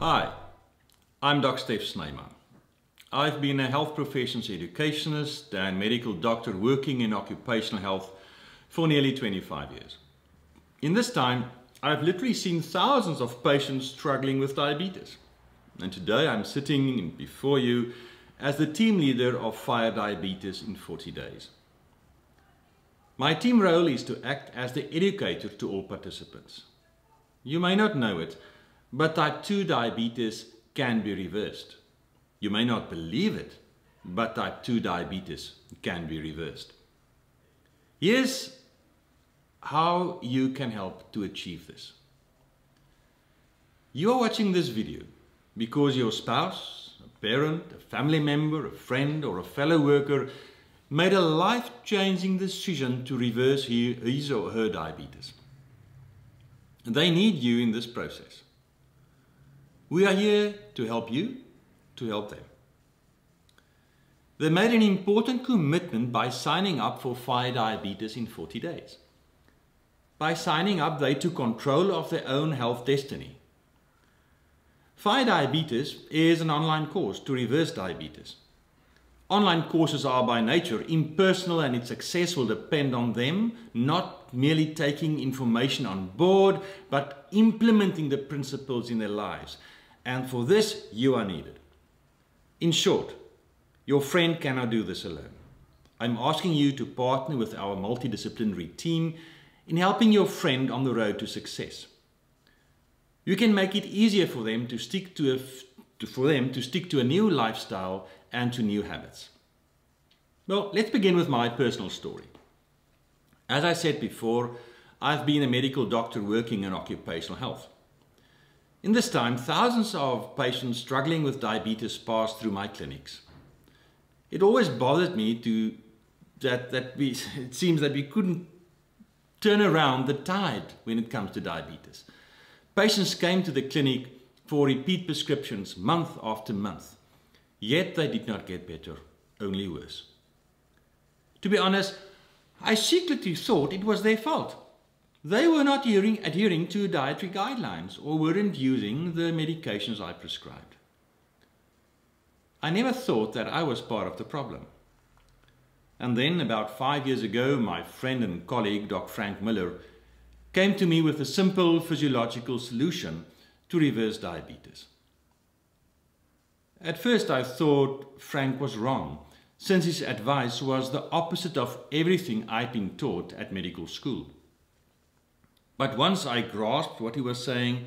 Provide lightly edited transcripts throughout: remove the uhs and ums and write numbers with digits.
Hi, I'm Dr Stef Snyman. I've been a health professions educationist and medical doctor working in occupational health for nearly 25 years. In this time, I've literally seen thousands of patients struggling with diabetes. And today I'm sitting before you as the team leader of Fire Diabetes in 40 Days. My team role is to act as the educator to all participants. You may not know it, but type 2 diabetes can be reversed. You may not believe it, but type 2 diabetes can be reversed. Here's how you can help to achieve this. You are watching this video because your spouse, a parent, a family member, a friend, or a fellow worker made a life-changing decision to reverse his or her diabetes. They need you in this process. We are here to help you, to help them. They made an important commitment by signing up for Fire Diabetes in 40 days. By signing up, they took control of their own health destiny. Fire Diabetes is an online course to reverse diabetes. Online courses are by nature impersonal, and its success will depend on them not merely taking information on board, but implementing the principles in their lives. And for this, you are needed. In short, your friend cannot do this alone. I'm asking you to partner with our multidisciplinary team in helping your friend on the road to success. You can make it easier for them to stick to a new lifestyle and to new habits. Well, let's begin with my personal story. As I said before, I've been a medical doctor working in occupational health. In this time, thousands of patients struggling with diabetes passed through my clinics. It always bothered me it seems that we couldn't turn around the tide when it comes to diabetes. Patients came to the clinic for repeat prescriptions month after month, yet they did not get better, only worse. To be honest, I secretly thought it was their fault. They were not adhering to dietary guidelines or weren't using the medications I prescribed. I never thought that I was part of the problem. And then about 5 years ago, my friend and colleague, Dr. Frank Miller, came to me with a simple physiological solution to reverse diabetes. At first I thought Frank was wrong, since his advice was the opposite of everything I'd been taught at medical school. But once I grasped what he was saying,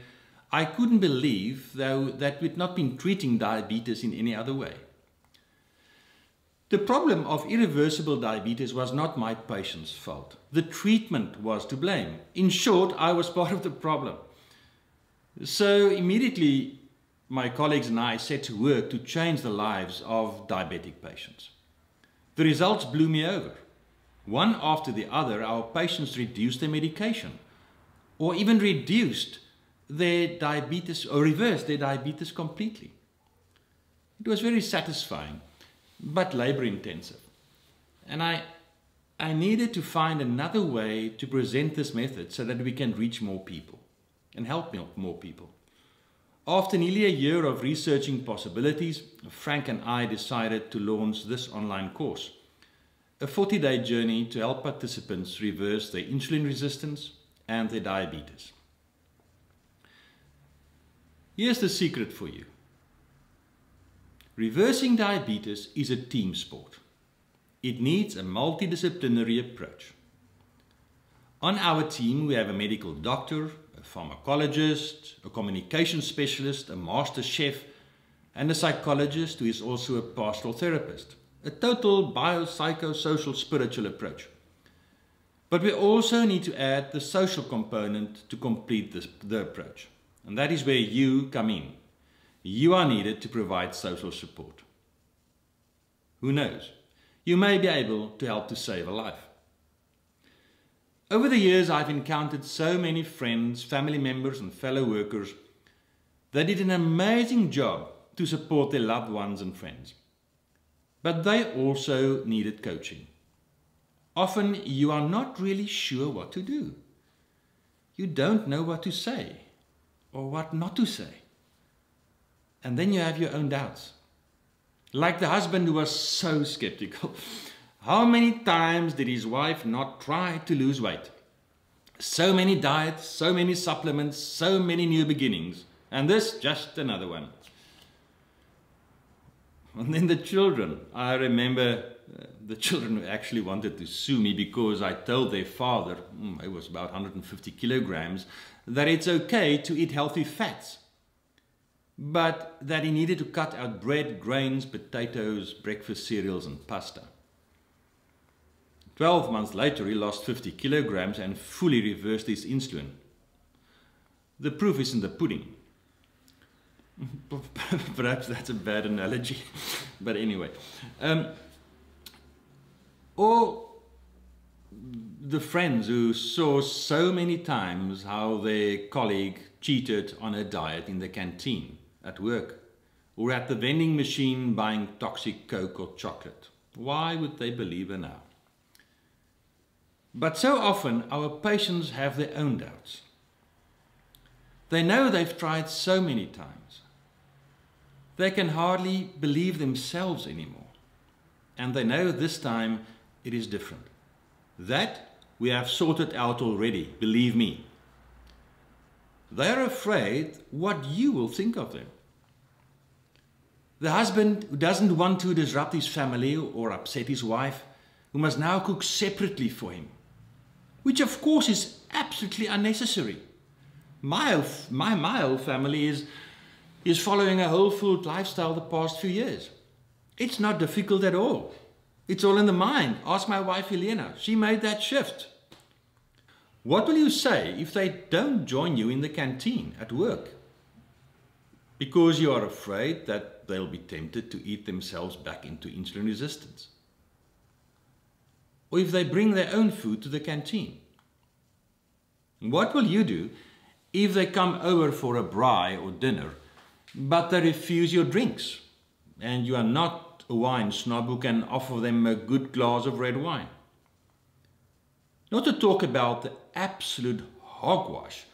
I couldn't believe, though, that we'd not been treating diabetes in any other way. The problem of irreversible diabetes was not my patient's fault. The treatment was to blame. In short, I was part of the problem. So immediately, my colleagues and I set to work to change the lives of diabetic patients. The results blew me over. One after the other, our patients reduced their medication, or even reduced their diabetes or reversed their diabetes completely. It was very satisfying, but labor intensive. And I needed to find another way to present this method so that we can reach more people and help more people. After nearly a year of researching possibilities, Frank and I decided to launch this online course, a 40-day journey to help participants reverse their insulin resistance and their diabetes. Here's the secret for you. Reversing diabetes is a team sport. It needs a multidisciplinary approach. On our team, we have a medical doctor, a pharmacologist, a communication specialist, a master chef, and a psychologist who is also a pastoral therapist. A total biopsychosocial spiritual approach. But we also need to add the social component to complete the approach. And that is where you come in. You are needed to provide social support. Who knows? You may be able to help to save a life. Over the years, I've encountered so many friends, family members, and fellow workers that did an amazing job to support their loved ones and friends. But they also needed coaching. Often you are not really sure what to do. You don't know what to say or what not to say. And then you have your own doubts. Like the husband who was so skeptical. How many times did his wife not try to lose weight? So many diets, so many supplements, so many new beginnings. And this, just another one. And then the children. I remember the children who actually wanted to sue me because I told their father, it was about 150 kilograms, that it's okay to eat healthy fats. But that he needed to cut out bread, grains, potatoes, breakfast cereals and pasta. 12 months later, he lost 50 kilograms and fully reversed his insulin. The proof is in the pudding. Perhaps that's a bad analogy, but anyway. Or the friends who saw so many times how their colleague cheated on a diet in the canteen, at work, or at the vending machine buying toxic Coke or chocolate. Why would they believe her now? But so often our patients have their own doubts. They know they've tried so many times. They can hardly believe themselves anymore. And they know this time it is different. That we have sorted out already, believe me. They are afraid what you will think of them. The husband who doesn't want to disrupt his family or upset his wife, who must now cook separately for him, which of course is absolutely unnecessary. My whole family is following a whole food lifestyle the past few years. It's not difficult at all. It's all in the mind. Ask my wife Helena. She made that shift. What will you say if they don't join you in the canteen at work? Because you are afraid that they'll be tempted to eat themselves back into insulin resistance. Or if they bring their own food to the canteen. What will you do if they come over for a braai or dinner, but they refuse your drinks, and you are not a wine snob who can offer them a good glass of red wine? Not to talk about the absolute hogwash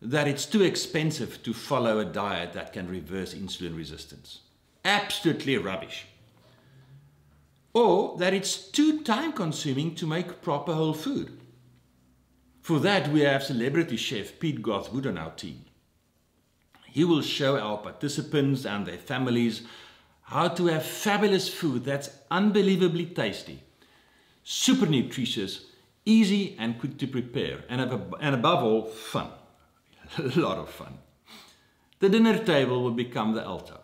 that it's too expensive to follow a diet that can reverse insulin resistance. Absolutely rubbish. Or that it's too time-consuming to make proper whole food. For that we have celebrity chef Pete Gothwood on our team. He will show our participants and their families how to have fabulous food that's unbelievably tasty, super nutritious, easy and quick to prepare, and above all, fun. A lot of fun. The dinner table will become the altar,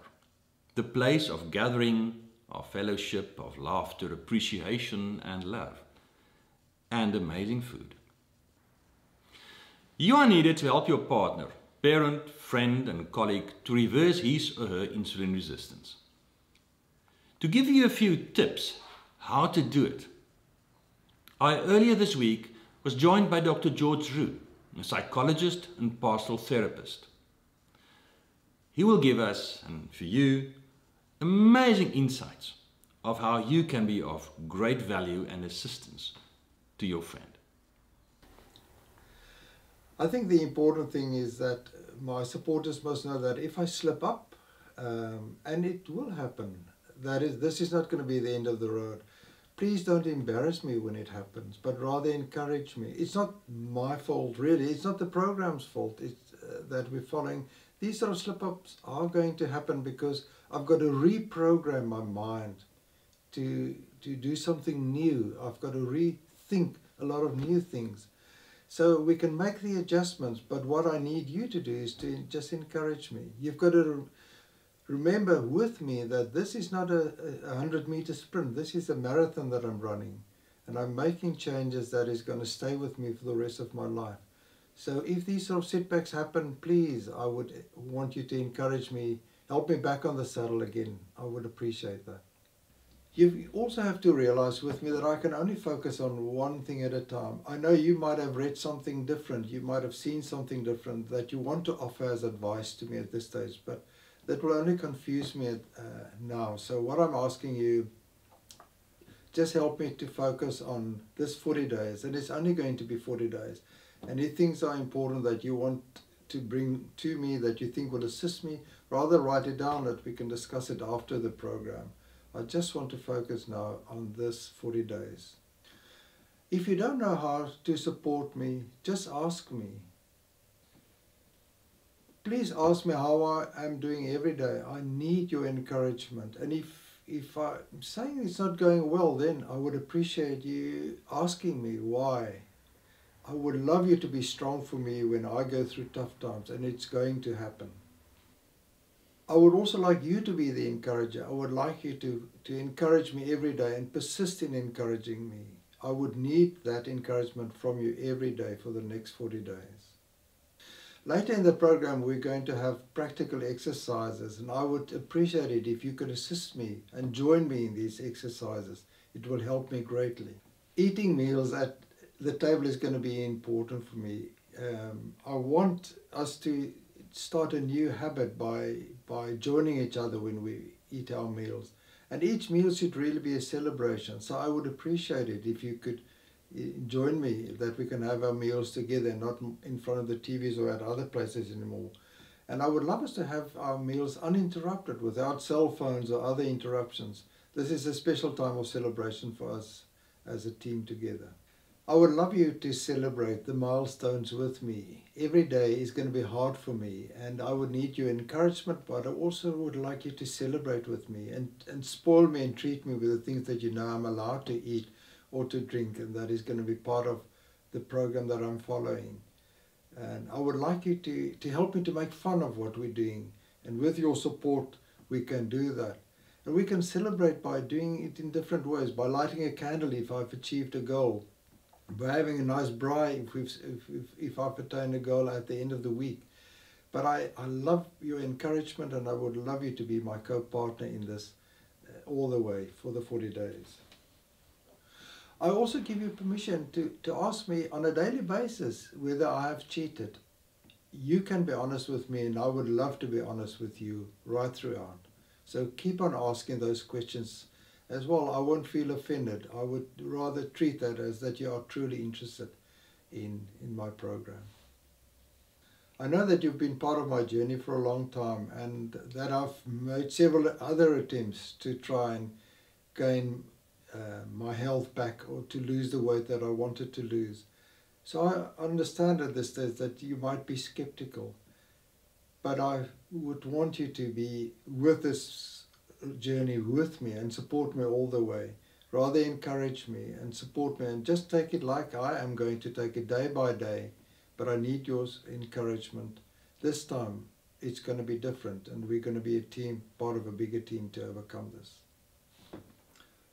the place of gathering, of fellowship, of laughter, appreciation and love, and amazing food. You are needed to help your partner, parent, friend and colleague to reverse his or her insulin resistance. To give you a few tips how to do it, I earlier this week was joined by Dr George Roux, a psychologist and pastoral therapist. He will give us, and for you, amazing insights of how you can be of great value and assistance to your friend. I think the important thing is that my supporters must know that if I slip up, and it will happen, this is not going to be the end of the road. Please don't embarrass me when it happens, but rather encourage me. It's not my fault really, it's not the program's fault, it's that we're following. These sort of slip-ups are going to happen because I've got to reprogram my mind to do something new. I've got to rethink a lot of new things. So we can make the adjustments, but what I need you to do is to just encourage me. You've got to remember with me that this is not a 100-meter sprint. This is a marathon that I'm running. And I'm making changes that is going to stay with me for the rest of my life. So if these sort of setbacks happen, please, I would want you to encourage me, help me back on the saddle again. I would appreciate that. You also have to realize with me that I can only focus on one thing at a time. I know you might have read something different, you might have seen something different that you want to offer as advice to me at this stage, but that will only confuse me now. So what I'm asking you, just help me to focus on this 40 days, and it's only going to be 40 days. And if things are important that you want to bring to me that you think will assist me, rather write it down that we can discuss it after the program. I just want to focus now on this 40 days. If you don't know how to support me, just ask me. Please ask me how I am doing every day. I need your encouragement. And if I'm saying it's not going well, then I would appreciate you asking me why. I would love you to be strong for me when I go through tough times, and it's going to happen. I would also like you to be the encourager. I would like you to encourage me every day and persist in encouraging me. I would need that encouragement from you every day for the next 40 days. Later in the program, we're going to have practical exercises, and I would appreciate it if you could assist me and join me in these exercises. It will help me greatly. Eating meals at the table is going to be important for me. I want us to start a new habit by joining each other when we eat our meals. And each meal should really be a celebration. So I would appreciate it if you could join me, that we can have our meals together, not in front of the TVs or at other places anymore. And I would love us to have our meals uninterrupted, without cell phones or other interruptions. This is a special time of celebration for us as a team together. I would love you to celebrate the milestones with me. Every day is going to be hard for me, and I would need your encouragement, but I also would like you to celebrate with me and spoil me and treat me with the things that you know I'm allowed to eat or to drink, and that is going to be part of the program that I'm following. And I would like you to help me to make fun of what we're doing, and with your support we can do that. And we can celebrate by doing it in different ways, by lighting a candle if I've achieved a goal, by having a nice braai if I've attained a goal at the end of the week. But I love your encouragement, and I would love you to be my co-partner in this all the way for the 40 days. I also give you permission to ask me on a daily basis whether I have cheated. You can be honest with me, and I would love to be honest with you right throughout. So keep on asking those questions as well. I won't feel offended. I would rather treat that as that you are truly interested in my program. I know that you've been part of my journey for a long time, and that I've made several other attempts to try and gain my health back, or to lose the weight that I wanted to lose. So I understand at this stage that you might be skeptical, but I would want you to be with this journey with me and support me all the way. Rather encourage me and support me, and just take it like I am going to take it day by day. But I need your encouragement. This time it's going to be different, and we're going to be a team, part of a bigger team, to overcome this.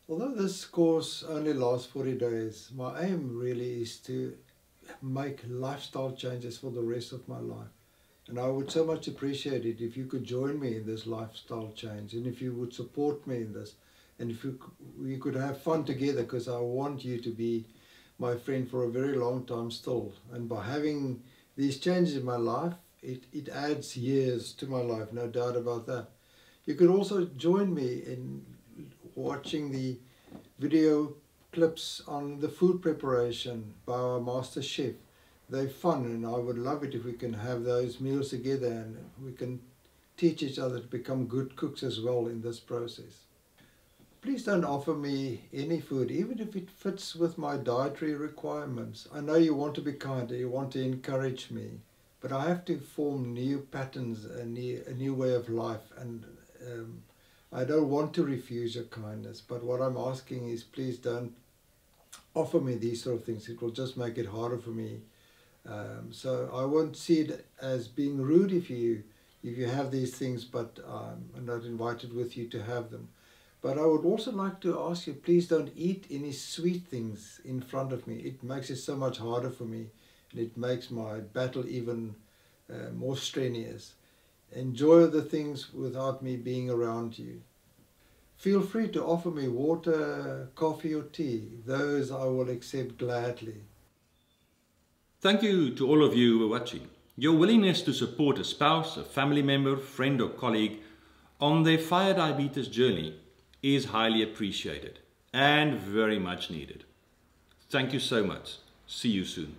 Although this course only lasts 40 days, my aim really is to make lifestyle changes for the rest of my life. And I would so much appreciate it if you could join me in this lifestyle change, and if you would support me in this, and if we could have fun together, because I want you to be my friend for a very long time still. And by having these changes in my life, it adds years to my life, no doubt about that. You could also join me in watching the video clips on the food preparation by our master chef. They're fun, and I would love it if we can have those meals together, and we can teach each other to become good cooks as well in this process. Please don't offer me any food, even if it fits with my dietary requirements. I know you want to be kind and you want to encourage me, but I have to form new patterns, a new way of life, and I don't want to refuse your kindness. But what I'm asking is, please don't offer me these sort of things. It will just make it harder for me. So I won't see it as being rude if you have these things, but I'm not invited with you to have them. But I would also like to ask you, please don't eat any sweet things in front of me. It makes it so much harder for me, and it makes my battle even more strenuous. Enjoy the things without me being around you. Feel free to offer me water, coffee or tea. Those I will accept gladly. Thank you to all of you who are watching. Your willingness to support a spouse, a family member, friend or colleague on their fire diabetes journey is highly appreciated and very much needed. Thank you so much. See you soon.